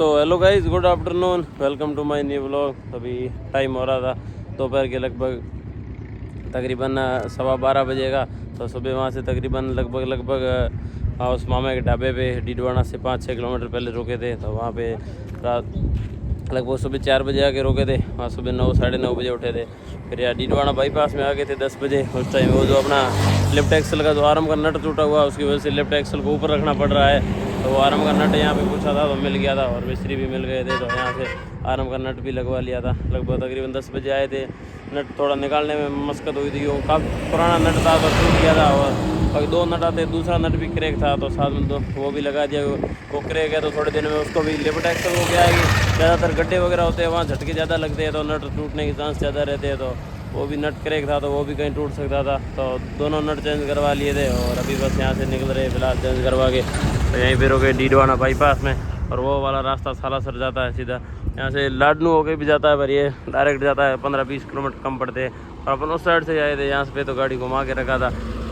तो hello guys, good afternoon, welcome to my new vlog. अभी time हो रहा था दोपहर के लगभग तकरीबन 12:15 बजे का। तो सुबह वहाँ से तकरीबन लगभग उस मामा के ढाबे पे डीडवाना से 5-6 किलोमीटर पहले रुके थे। तो वहाँ पे रात लगभग सुबह 4 बजे आके रुके थे। वहाँ सुबह 9-9:30 बजे उठे थे। फिर यार डीडवाना बाईपास में आ गए थे 10 बजे। उस टाइम वो जो अपना लेफ्ट एक्सल का जो आर्म का नट टूटा हुआ, उसकी वजह से लेफ्ट एक्सल को ऊपर रखना पड़ रहा है। तो वो आर्म का नट यहाँ पे पूछा था तो मिल गया था, और मिस्त्री भी मिल गए थे। तो यहाँ से आर्म का नट भी लगवा लिया था। लगभग तकरीबन 10 बजे आए थे। नट थोड़ा निकालने में मशक्कत हुई थी, वो काफ़ी पुराना नट था तो टूट गया था। और 2 नट आते, दूसरा नट भी क्रैक था, तो साथ में तो वो भी लगा दिया। वो क्रैक है तो थोड़े दिन में उसको भी लेफ्ट एक्सल हो गया है कि ज़्यादातर गड्ढे वगैरह होते हैं, वहाँ झटके ज़्यादा लगते हैं तो नट टूटने के चांस ज़्यादा रहते हैं। तो वो भी नट क्रैक था तो वो भी कहीं टूट सकता था। तो दोनों नट चेंज करवा लिए थे और अभी बस यहाँ से निकल रहे फिलहाल चेंज करवा के। तो यहीं पर रुके डीडवाना बाईपास में, और वो वाला रास्ता सालासर जाता है सीधा। यहाँ से लाडनू होके भी जाता है, पर ये डायरेक्ट जाता है 15-20 किलोमीटर कम पड़ते हैं। और अपन उस साइड से आए थे, यहाँ पे तो गाड़ी घुमा के रखा था।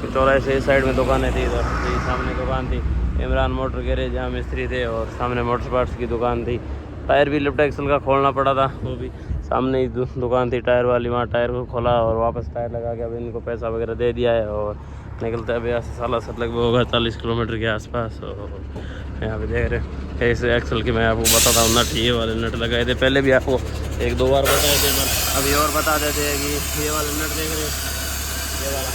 चौराहे से इस साइड में दुकानें थी, तो यही सामने दुकान थी इमरान मोटर गैरेज, जहाँ मिस्त्री थे, और सामने मोटर पार्ट्स की दुकान थी। टायर भी लेफ्ट एक्सल का खोलना पड़ा था, वो भी सामने ही दुकान थी टायर वाली। वहाँ टायर को खोला और वापस टायर लगा के अब इनको पैसा वगैरह दे दिया है। और निकलता है यहाँ से सालासर लगभग होगा 40 किलोमीटर के आसपास। और यहाँ पे देख रहे ऐसे एक्सल की मैं आपको बताता हूँ, नट ये वाले नट लगाए थे। पहले भी आपको 1-2 बार बताए थे, पर अभी और बता देते हैं कि ये वाले नट देख रहे, ये वाला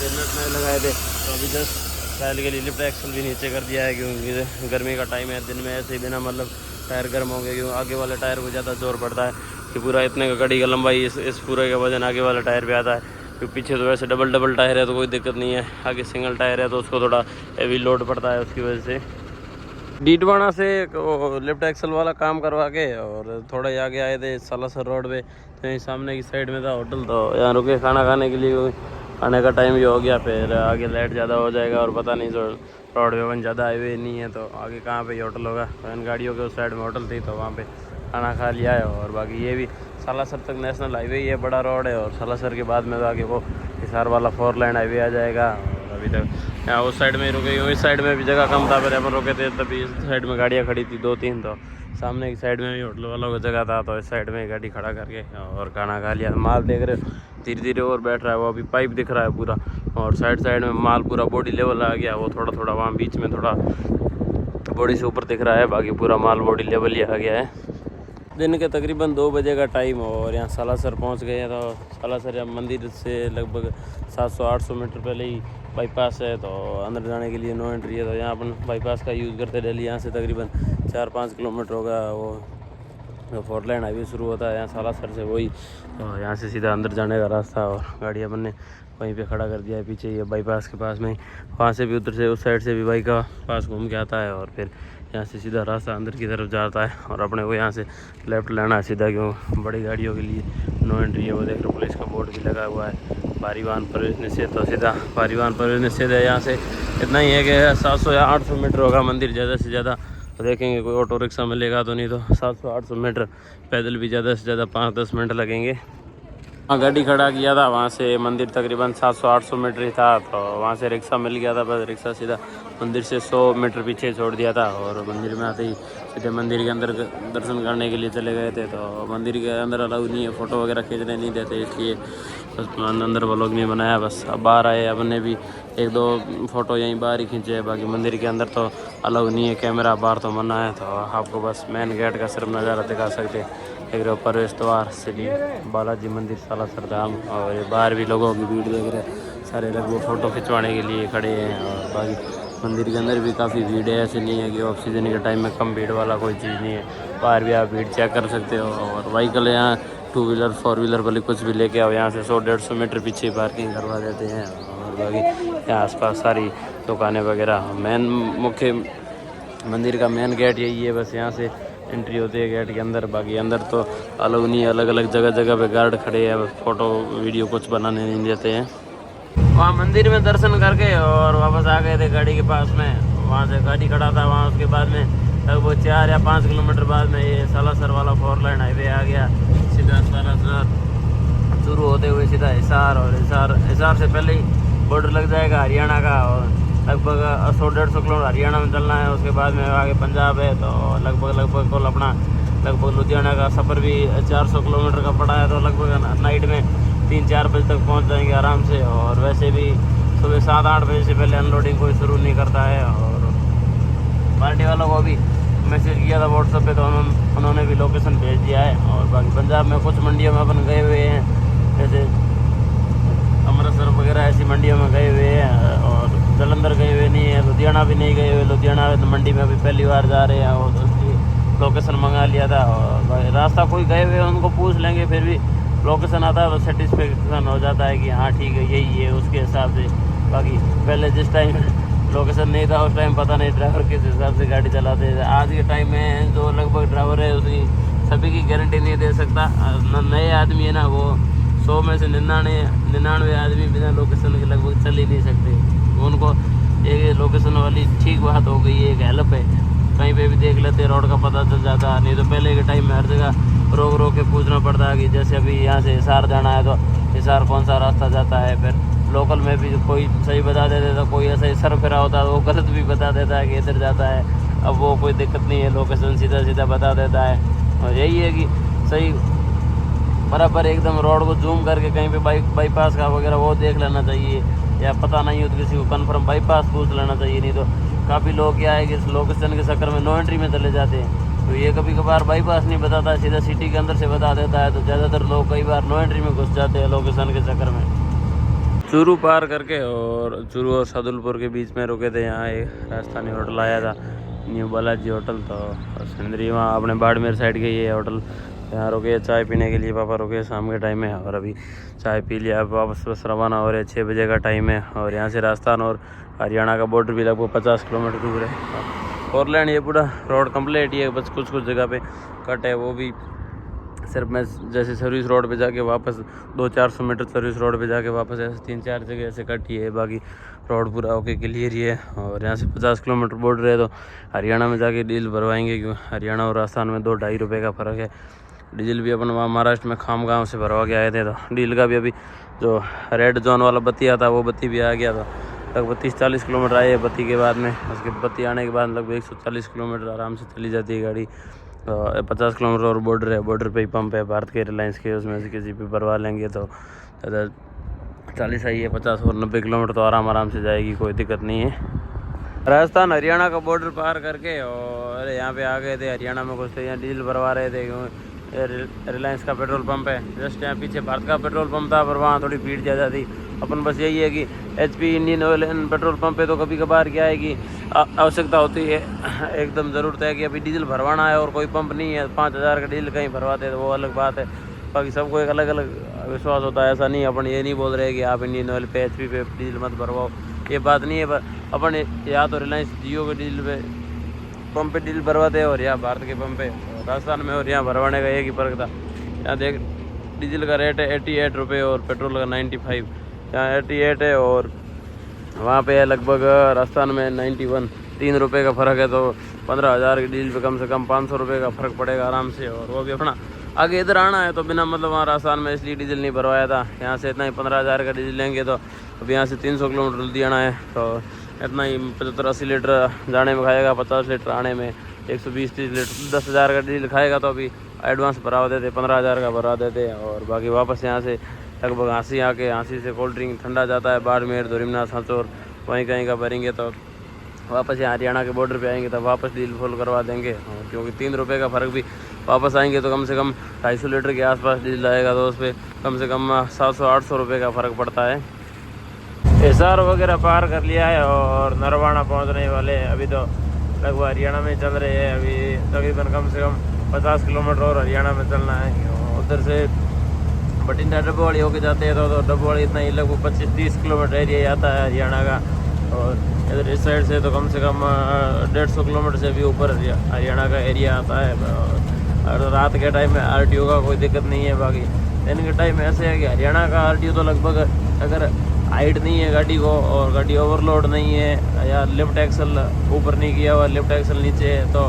ये नट नए लगाए थे। तो अभी जस्ट ट्रायल के लिए लिफ्ट एक्सल भी नीचे कर दिया है, क्योंकि गर्मी का टाइम है। दिन में ऐसे ही बिना मतलब टायर गर्म होंगे, क्योंकि आगे वाले टायर को ज़्यादा जोर पड़ता है कि पूरा इतने का गाड़ी का लंबाई इस पूरे का वजन आगे वाले टायर पे आता है। क्योंकि पीछे तो वैसे डबल टायर है तो कोई दिक्कत नहीं है, आगे सिंगल टायर है तो उसको थोड़ा हेवी लोड पड़ता है। उसकी वजह से डीडवाना से लेफ्ट एक्सल वाला काम करवा के और थोड़ा ही आगे आए थे सालासर रोड पे। तो यहीं सामने की साइड में था होटल, तो यहाँ रुके खाना खाने के लिए। खाने का टाइम भी हो गया, फिर आगे लाइट ज़्यादा हो जाएगा और पता नहीं जो रोड पे वन ज़्यादा हाईवे नहीं है, तो आगे कहाँ पे होटल होगा। तो इन गाड़ियों के उस साइड में होटल थी, तो वहाँ पे खाना खा लिया है। और बाकी ये भी सालासर तक नेशनल हाईवे ही है, बड़ा रोड है। और सालासर के बाद में तो आगे वो हिसार वाला 4 लाइन हाईवे आ जाएगा। और अभी तक यहाँ उस साइड में ही रुके, इस साइड में भी जगह कम था, पर अपन रुके थे तभी इस साइड में गाड़ियाँ खड़ी थी 2-3। तो सामने की साइड में भी होटल वालों की जगह था, तो इस साइड में गाड़ी खड़ा करके और खाना खा लिया। माल देख रहे हो धीरे धीरे और बैठ रहा है, वो अभी पाइप दिख रहा है पूरा। और साइड में माल पूरा बॉडी लेवल आ गया, वो थोड़ा थोड़ा वहाँ बीच में थोड़ा बॉडी से ऊपर दिख रहा है, बाकी पूरा माल बॉडी लेवल ही आ गया है। दिन के तकरीबन 2 बजे का टाइम और यहाँ सालासर पहुँच गए हैं। तो सालासर या मंदिर से लगभग 700-800 मीटर पहले ही बाईपास है, तो अंदर जाने के लिए नो एंट्री है। तो यहाँ अपन बाईपास का यूज़ करते डेली। यहाँ से तकरीबन 4-5 किलोमीटर होगा वो 4 लाइन हाईवे शुरू होता है यहाँ सालासर से, वही। तो यहाँ से सीधा अंदर जाने का रास्ता, और गाड़ी अपन ने वहीं पे खड़ा कर दिया है पीछे ये बाईपास के पास में ही। वहाँ से भी उधर से उस साइड से भी बाइक का पास घूम के आता है, और फिर यहाँ से सीधा रास्ता अंदर की तरफ जाता है। और अपने को यहाँ से लेफ़्ट लेना है सीधा, क्यों बड़ी गाड़ियों के लिए नो एंट्री है। वो देख रहे पुलिस का बोर्ड भी लगा हुआ है, भारी वाहन प्रवेश निषेध। तो सीधा भारी वाहन प्रवेश निषेध है। यहाँ से इतना ही है कि 700 या 800 मीटर होगा मंदिर ज़्यादा से ज़्यादा। तो देखेंगे कोई ऑटो रिक्शा मिलेगा तो, नहीं तो 700-800 मीटर पैदल भी ज़्यादा से ज़्यादा 5-10 मिनट लगेंगे। वहाँ गाड़ी खड़ा किया था, वहाँ से मंदिर तकरीबन 700-800 मीटर ही था। तो वहाँ से रिक्शा मिल गया था, बस रिक्शा सीधा मंदिर से 100 मीटर पीछे छोड़ दिया था। और मंदिर में आते ही सीधे मंदिर के अंदर दर्शन करने के लिए चले गए थे। तो मंदिर के अंदर अलाउ नहीं है, फ़ोटो वगैरह खींचने नहीं देते, इसलिए बस अंदर व्लॉग नहीं बनाया। बस अब बाहर आए, अपन ने भी 1-2 फ़ोटो यहीं बाहर ही खींचे है। बाकी मंदिर के अंदर तो अलाउ नहीं है, कैमरा बाहर तो मना है। तो आपको बस मेन गेट का सिर्फ नज़ारा दिखा सकते हैं। देख रहे हो प्रवेश द्वार श्री बालाजी मंदिर सालासर धाम। और ये बाहर भी लोगों की भीड़ देख रहे हैं, सारे लोग वो फ़ोटो खिंचवाने के लिए खड़े हैं। और बाकी मंदिर के अंदर भी काफ़ी भीड़ है, ऐसे नहीं है कि ऑक्सीजन के टाइम में कम भीड़ वाला कोई चीज़ नहीं है। बाहर भी आप भीड़ चेक कर सकते हो। और व्हीकल यहाँ 2 व्हीलर 4 व्हीलर वाले कुछ भी लेके आओ, यहाँ से 100-150 मीटर पीछे पार्किंग करवा देते हैं। और बाकी यहाँ आसपास सारी दुकानें वगैरह। मेन मुख्य मंदिर का मेन गेट यही है, बस यहाँ से एंट्री होती है गेट के अंदर। बाकी अंदर तो अलग नहीं, अलग अलग जगह जगह पे गार्ड खड़े हैं, फ़ोटो वीडियो कुछ बनाने नहीं देते हैं। वहाँ मंदिर में दर्शन करके और वापस आ गए थे गाड़ी के पास में। वहाँ से गाड़ी खड़ा था, वहाँ उसके बाद में लगभग 4 या 5 किलोमीटर बाद में ये सालासर वाला 4 लाइन हाईवे आ गया। सीधा सालासर शुरू होते हुए सीधा हिसार, और हिसार से पहले ही बॉर्डर लग जाएगा हरियाणा का। और लगभग 100-150 किलोमीटर हरियाणा में चलना है। उसके बाद में आगे पंजाब है, तो लगभग कुल अपना लगभग लुधियाना का सफ़र भी 400 किलोमीटर का पड़ा है। तो लगभग नाइट में 3-4 बजे तक पहुंच जाएंगे आराम से। और वैसे भी सुबह 7-8 बजे से पहले अनलोडिंग कोई शुरू नहीं करता है। और पार्टी वालों को भी मैसेज किया था व्हाट्सएप पे, तो उन्होंने भी लोकेशन भेज दिया है। और बाकी पंजाब में कुछ मंडियों में अपन गए हुए हैं, जैसे अमृतसर वगैरह ऐसी मंडियों में गए हुए हैं। और जलंधर गए हुए नहीं है, लुधियाना भी नहीं गए हुए। लुधियाना मंडी में अभी पहली बार जा रहे हैं और उसकी लोकेशन मंगा लिया था। और रास्ता कोई गए हुए उनको पूछ लेंगे, फिर भी लोकेशन आता है तो सेटिस्फेक्शन हो जाता है कि हाँ ठीक है यही है उसके हिसाब से। बाकी पहले जिस टाइम लोकेशन नहीं था उस टाइम पता नहीं ड्राइवर किस हिसाब से गाड़ी चलाते थे। आज के टाइम में जो लगभग ड्राइवर है उसकी सभी की गारंटी नहीं दे सकता। नए आदमी है ना, वो 100 में से 99 आदमी बिना लोकेशन के लगभग चल ही नहीं सकते। उनको एक लोकेशन वाली ठीक बात हो गई है, एक हेल्प है, कहीं पे भी देख लेते रोड का पता चल जाता। नहीं तो पहले के टाइम में हर जगह रोक के पूछना पड़ता है कि जैसे अभी यहाँ से हिसार जाना है तो हिसार कौन सा रास्ता जाता है। फिर लोकल में भी कोई सही बता देता तो कोई ऐसा ही सर फिरा होता है, वो गलत भी बता देता है कि इधर जाता है। अब वो कोई दिक्कत नहीं है, लोकेशन सीधा सीधा बता देता है। और यही है कि सही बराबर एकदम रोड को जूम करके कहीं पे बाईपास का वगैरह वो देख लेना चाहिए, या पता नहीं हो तो किसी को कन्फर्म बाईपास पूछ लेना चाहिए। नहीं तो काफ़ी लोग क्या है कि इस लोकेशन के चक्कर में नो एंट्री में चले जाते हैं। तो ये कभी कभार बाईपास नहीं बताता, सीधा सिटी के अंदर से बता देता है। तो ज़्यादातर लोग कई बार नो एंट्री में घुस जाते हैं लोकेशन के चक्कर में। चूरू पार करके और चूरू और सादुलपुर के बीच में रुके थे। यहाँ एक राजस्थानी होटल आया था, न्यू बालाजी होटल। तो सिंदरी वहाँ अपने बाड़मेर साइड के ये होटल, यहाँ रुके चाय पीने के लिए। पापा रुके शाम के टाइम में और अभी चाय पी लिया। अब वापस बस रवाना हो रहे, 6 बजे का टाइम है। और यहाँ से राजस्थान और हरियाणा का बॉर्डर भी लगभग 50 किलोमीटर दूर है। 4 लेन ये पूरा रोड कम्प्लीट ही है, बस कुछ जगह पे कट है। वो भी सिर्फ मैं जैसे सर्विस रोड पे जाके वापस 200-400 मीटर सर्विस रोड पे जाके वापस ऐसे 3-4 जगह ऐसे कटी है। बाकी रोड पूरा ओके क्लियर ही है। और यहाँ से 50 किलोमीटर बॉर्डर है, तो हरियाणा में जाके डीजल भरवाएंगे, क्योंकि हरियाणा और राजस्थान में 2-2.5 रुपये का फ़र्क है। डीजल भी अपन वहाँ महाराष्ट्र में खामगांव से भरवा के आए थे। तो डीजल का भी अभी जो रेड जोन वाला बत्ती आता वो बत्ती भी आ गया था। लगभग 30-40 किलोमीटर आए बत्ती के बाद में। उसके बत्ती आने के बाद लगभग 140 किलोमीटर आराम से चली जाती है गाड़ी। 50 किलोमीटर और बॉर्डर है, बॉर्डर पे ही पंप है भारत के एयरलाइंस के, उसमें से किसी पे भरवा लेंगे तो 40 आई है। 50 और 90 किलोमीटर तो आराम से जाएगी, कोई दिक्कत नहीं है। राजस्थान हरियाणा का बॉर्डर पार करके और यहाँ पे आ गए थे। हरियाणा में कुछ यहाँ डीजल भरवा रहे थे, क्योंकि रिलायंस का पेट्रोल पंप है जस्ट यहाँ पीछे। भारत का पेट्रोल पंप था पर वहाँ थोड़ी भीड़ ज़्यादा थी। अपन बस यही है कि HP Indian oil petrol pump पे तो कभी कभार क्या है कि आवश्यकता होती है, एकदम ज़रूरत है कि अभी डीजल भरवाना है और कोई पंप नहीं है, 5000 का डीजल कहीं भरवाते हैं तो वो अलग बात है। बाकी सबको एक अलग अलग विश्वास होता है। ऐसा नहीं, अपन ये नहीं बोल रहे कि आप इंडियन ऑयल पे HP पे डीजल मत भरवाओ, ये बात नहीं है। पर अपन या तो रिलायंस जियो के डीजल पे पंप पे डीजल भरवाते हैं और या भारत के पंप पे राजस्थान में, और यहाँ भरवाने का एक ही फ़र्क था। यहाँ देख डीजल का रेट है 88 रुपये और पेट्रोल का 95। यहाँ 88 है और वहाँ पे है लगभग राजस्थान में 91। 3 रुपये का फ़र्क है, तो 15,000 के डीजल पे कम से कम 500 रुपये का फ़र्क पड़ेगा आराम से। और वो भी अपना आगे इधर आना है तो बिना मतलब वहाँ राजस्थान में इसलिए डीजल नहीं भरवाया था। यहाँ से इतना ही 15,000 का डीजल लेंगे तो अब यहाँ से 300 किलोमीटर लुधियाना है, तो इतना ही 75-80 लीटर जाने में खाएगा, 50 लीटर आने में, 120-30 लीटर। 10,000 का डीजल खाएगा तो अभी एडवांस भरा देते, 15,000 का भरा देते। और बाकी वापस यहाँ से लगभग हाँसी आके हाँसी से कोल्ड ड्रिंक ठंडा जाता है बाड़मेर, धोरीमनाथ, सांचौर वहीं कहीं का भरेंगे तो वापस यहाँ हरियाणा के बॉर्डर पे आएंगे तब वापस डीजल फुल करवा देंगे। और क्योंकि 3 रुपये का फ़र्क भी, वापस आएंगे तो कम से कम 250 लीटर के आसपास डीजल आएगा, तो उस पर कम से कम 700-800 रुपये का फ़र्क पड़ता है। हिसार वगैरह पार कर लिया है और नरवाना पहुँचने वाले हैं। अभी तो लगभग हरियाणा में चल रहे हैं। अभी तकरीबन कम से कम 50 किलोमीटर और हरियाणा में चलना है। उधर से बठिंडा डब्बोवाली होके जाते हैं तो डब्बोवाली इतना ही लगभग 25-30 किलोमीटर एरिया आता है हरियाणा का। और इधर इस साइड से तो कम से कम 150 किलोमीटर से भी ऊपर हरियाणा का एरिया आता है। और रात के टाइम में RTO का कोई दिक्कत नहीं है। बाकी दिन के टाइम में ऐसे है कि हरियाणा का RTO तो लगभग अगर हाइट नहीं है गाड़ी को और गाड़ी ओवरलोड नहीं है या लिफ्ट एक्सल ऊपर नहीं किया हुआ, लिफ्ट एक्सल नीचे है, तो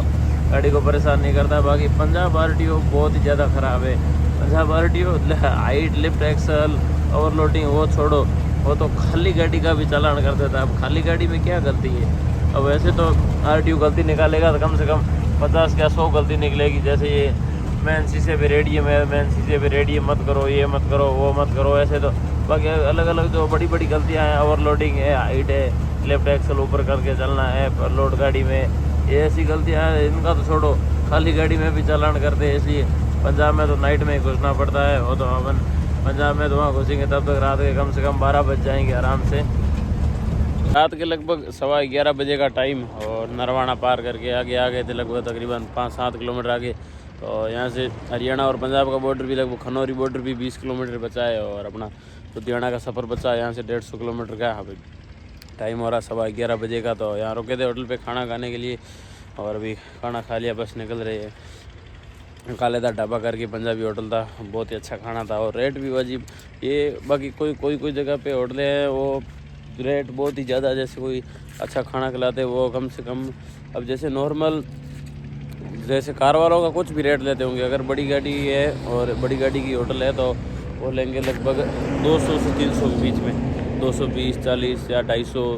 गाड़ी को परेशान नहीं करता। बाकी पंजाब RTO बहुत ही ज़्यादा ख़राब है। Punjab RTO height, lift axle, overloading वो छोड़ो, वो तो खाली गाड़ी का भी चालान कर देता है। अब खाली गाड़ी में क्या गलती है? अब वैसे तो RTO गलती निकालेगा तो कम से कम 50 या 100 गलती निकलेगी। जैसे ये मेन शीशे पे रेडियम है, मेन शीशे पे रेडियम मत करो, ये मत करो, वो मत करो, ऐसे तो बाकी अलग अलग जो बड़ी बड़ी गलतियाँ हैं, ओवरलोडिंग है, हाइट है, लेफ्ट एक्सल ऊपर करके चलना है पर लोड गाड़ी में, ये ऐसी गलतियाँ हैं। इनका तो छोड़ो, खाली गाड़ी में भी चालान करते हैं। इसलिए पंजाब में तो नाइट में ही घुसना पड़ता है। वो तो अपन पंजाब में तो वहाँ घुसेंगे तब तक रात के कम से कम 12 बज जाएंगे आराम से। रात के लगभग 11:15 बजे का टाइम, और नरवाना पार करके आगे आ गए थे, लगभग तकरीबन 5-7 किलोमीटर आगे। तो यहाँ से हरियाणा और पंजाब का बॉर्डर भी, लगभग खनौरी बॉर्डर भी 20 किलोमीटर बचा है, और अपना लुधियाना का सफ़र बचा है यहाँ से 150 किलोमीटर का। अभी टाइम हो रहा 11:15 बजे का। तो यहाँ रुके थे होटल पे खाना खाने के लिए, और अभी खाना खा लिया, बस निकल रहे हैं। कालेदा ढाबा करके पंजाबी होटल था, बहुत ही अच्छा खाना था और रेट भी वाजिब। ये बाकी कोई जगह पे होटलें हैं वो रेट बहुत ही ज़्यादा, जैसे कोई अच्छा खाना खिलाते वो कम से कम, अब जैसे नॉर्मल जैसे कार वालों का कुछ भी रेट लेते होंगे। अगर बड़ी गाड़ी है और बड़ी गाड़ी की होटल है तो वो लेंगे लगभग 200 से 300 के बीच में, 220, 40 या 250।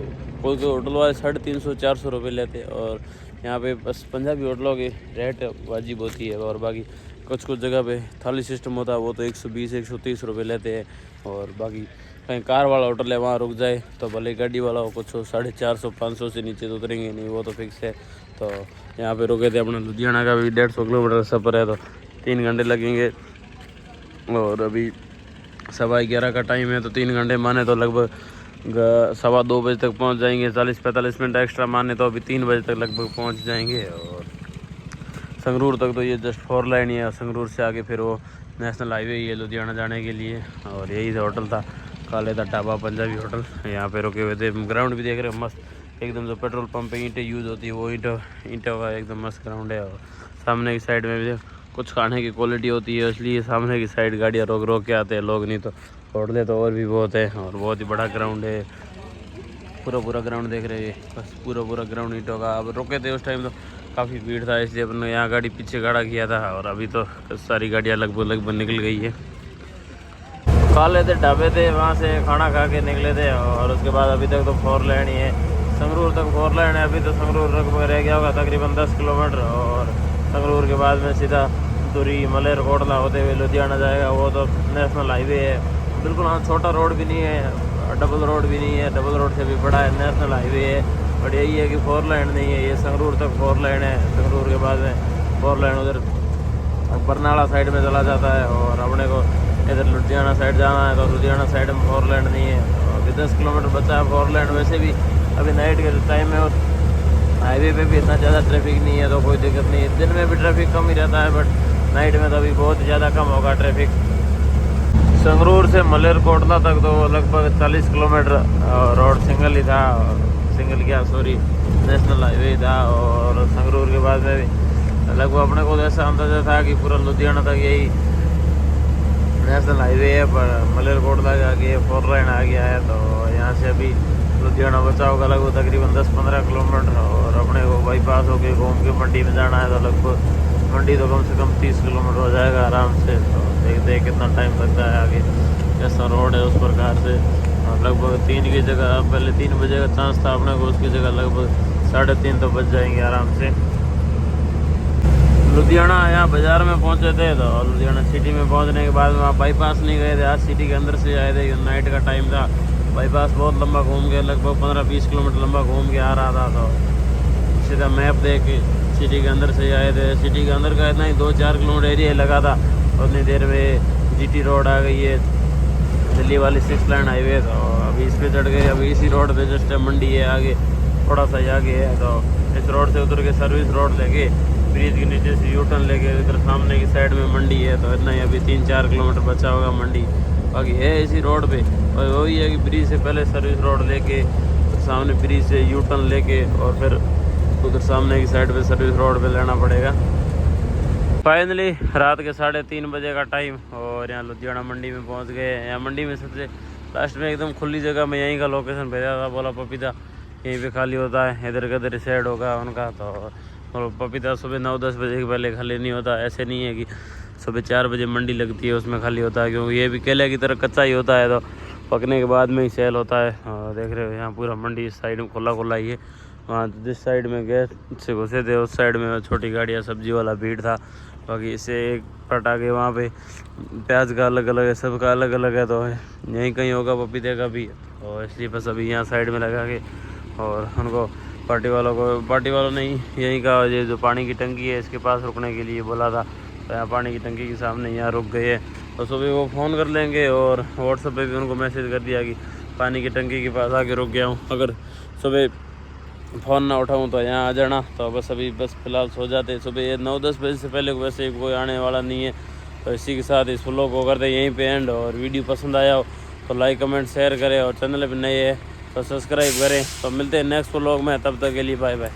कोई होटल वाले 350-400 रुपये लेते हैं। और यहाँ पे बस पंजाबी होटलों की रेट वाजिब होती है। और बाकी कुछ जगह पे थाली सिस्टम होता है, वो तो 120-130 रुपये लेते हैं। और बाकी कहीं कार वाला होटल है वहाँ रुक जाए तो भले गाड़ी वाला हो, कुछ 450-500 से नीचे तो उतरेंगे नहीं, वो तो फिक्स है। तो यहाँ पे रुके थे। अपना लुधियाना का भी 150 किलोमीटर सफ़र है, तो 3 घंटे लगेंगे। और अभी 11:15 का टाइम है, तो 3 घंटे माने तो लगभग 2:15 बजे तक पहुँच जाएंगे। 40-45 मिनट एक्स्ट्रा माने तो अभी 3 बजे तक लगभग पहुँच जाएंगे। और संगरूर तक तो ये जस्ट 4 लाइन ही है, और संगरूर से आगे फिर वो नेशनल हाईवे ही है लुधियाना जाने के लिए। और यही होटल था कालेदा ढाबा पंजाबी होटल, यहाँ पे रुके हुए थे। ग्राउंड भी देख रहे हो मस्त एकदम, जो पेट्रोल पंप पे ईंटें यूज़ होती है वो ईंटों का एकदम मस्त ग्राउंड है। और सामने की साइड में भी कुछ खाने की क्वालिटी होती है, इसलिए सामने की साइड गाड़ियाँ रोक के आते हैं लोग, नहीं तो होटलें तो और भी बहुत है। और बहुत ही बड़ा ग्राउंड है, पूरा ग्राउंड देख रहे हैं, बस पूरा ग्राउंड ईंटों का। अब रुके थे उस टाइम तो काफ़ी भीड़ था, इसलिए अपने यहाँ गाड़ी पीछे खड़ा किया था। और अभी तो सारी गाड़ियाँ लगभग निकल गई है। काले थे ढाबे थे, वहाँ से खाना खा के निकले थे। और उसके बाद अभी तक तो 4 लाइन ही है, संगरूर तक 4 लाइन है। अभी तो संगरूर लगभग रह गया होगा तकरीबन 10 किलोमीटर। और संगरूर के बाद में सीधा दूरी मलेरकोटला होते हुए लुधियाना जाएगा, वो तो नेशनल हाईवे है बिल्कुल। हाँ, छोटा रोड भी नहीं है, डबल रोड भी नहीं है, डबल रोड से भी बड़ा है, नेशनल हाईवे है। बट यही है कि 4 लाइन नहीं है, ये संगरूर तक 4 लाइन है। संगरूर के बाद में 4 लाइन उधर बरनाला साइड में चला जाता है। और अपने को इधर लुधियाना साइड जाना है तो लुधियाना साइड में 4 लाइन नहीं है। अभी 10 किलोमीटर बचा है 4 लाइन। वैसे भी अभी नाइट के टाइम में और हाईवे पे भी इतना ज़्यादा ट्रैफिक नहीं है, तो कोई दिक्कत नहीं है। दिन में भी ट्रैफिक कम ही रहता है, बट नाइट में तो अभी बहुत ज़्यादा कम होगा ट्रैफिक। संगरूर से मलेरकोटला तक तो लगभग 40 किलोमीटर रोड सिंगल ही था, नेशनल हाईवे था। और संगरूर के बाद में भी लगभग अपने को ऐसा अंदाजा था कि पूरा लुधियाना तक यही नेशनल हाईवे है, पर मलेरकोटला के आगे 4 लाइन आ गया है। तो यहाँ से अभी लुधियाना बचा होगा लगभग तकरीबन 10-15 किलोमीटर। और अपने को बाईपास होके घूम के मंडी में जाना है, तो लगभग मंडी तो कम से कम 30 किलोमीटर हो जाएगा आराम से। तो देखते हैं कितना टाइम लगता है आगे, कैसा रोड है उस प्रकार से। लगभग 3 की जगह पहले 3 बजे का चांस था अपने को, उसकी जगह लगभग 3:30 तो बज जाएंगे आराम से। लुधियाना यहाँ बाज़ार में पहुँचे थे, तो लुधियाना सिटी में पहुँचने के बाद में वहाँ बाईपास नहीं गए थे, आज सिटी के अंदर से आए थे। नाइट का टाइम था, बाईपास बहुत लंबा घूम के लगभग 15-20 किलोमीटर लंबा घूम के आ रहा था। तो सीधा मैप देख के सिटी के अंदर से आए थे। सिटी के अंदर का इतना ही 2-4 किलोमीटर एरिया लगा था, उतनी देर में GT रोड आ गई है, दिल्ली वाली 6 लाइन हाईवे। तो अभी इस पर चढ़ गए। अभी इसी रोड पे जस्ट मंडी है आगे, थोड़ा सा आगे है। तो इस रोड से उतर के सर्विस रोड लेके ब्रिज के नीचे से यूटर्न लेके इधर सामने की साइड में मंडी है। तो इतना ही अभी 3-4 किलोमीटर बचा होगा मंडी, बाकी है इसी रोड पे। और वही है कि ब्रिज से पहले सर्विस रोड लेके, तो सामने ब्रिज से यूटर्न लेके, और फिर उधर सामने की साइड पे सर्विस रोड पे लेना पड़ेगा। फाइनली रात के 3:30 बजे का टाइम, और यहाँ लुधियाना मंडी में पहुँच गए। यहाँ मंडी में सबसे लास्ट में एकदम खुली जगह में यहीं का लोकेशन भेजा था, बोला पपीता यहीं पे खाली होता है, इधर का इधर साइड होगा उनका। तो और पपीता सुबह 9-10 बजे के पहले खाली नहीं होता। ऐसे नहीं है कि सुबह 4 बजे मंडी लगती है उसमें खाली होता है, क्योंकि ये भी केले की तरह कच्चा ही होता है। तो पकने के बाद में ही सेल होता है। और देख रहे हो यहाँ पूरा मंडी इस साइड में खुला ही है। वहाँ जिस साइड में गए से घुसे थे उस साइड में छोटी गाड़ियाँ सब्जी वाला भीड़ था। बाकी इससे एक पट आगे वहाँ पे प्याज का अलग अलग है, सबका अलग अलग है, तो यहीं कहीं होगा पपीते का भी। और इसलिए बस अभी यहाँ साइड में लगा के और उनको पार्टी वालों ने यहीं का ये जो पानी की टंकी है इसके पास रुकने के लिए बोला था। तो यहाँ पानी की टंकी के सामने यहाँ रुक गए हैं। तो सुबह वो फ़ोन कर लेंगे और व्हाट्सएप पे भी उनको मैसेज कर दिया कि पानी की टंकी के पास आके रुक गया हूँ, अगर सुबह फ़ोन ना उठाऊँ तो यहाँ आ जाना। तो बस अभी बस फ़िलहाल सो जाते। सुबह 9-10 बजे से पहले वैसे कोई आने वाला नहीं है। तो इसी के साथ इस व्लॉग को करते यहीं पे एंड। और वीडियो पसंद आया हो तो लाइक कमेंट शेयर करें और चैनल पे नए है तो सब्सक्राइब करें। तो मिलते हैं नेक्स्ट व्लॉग में, तब तक के लिए बाय बाय।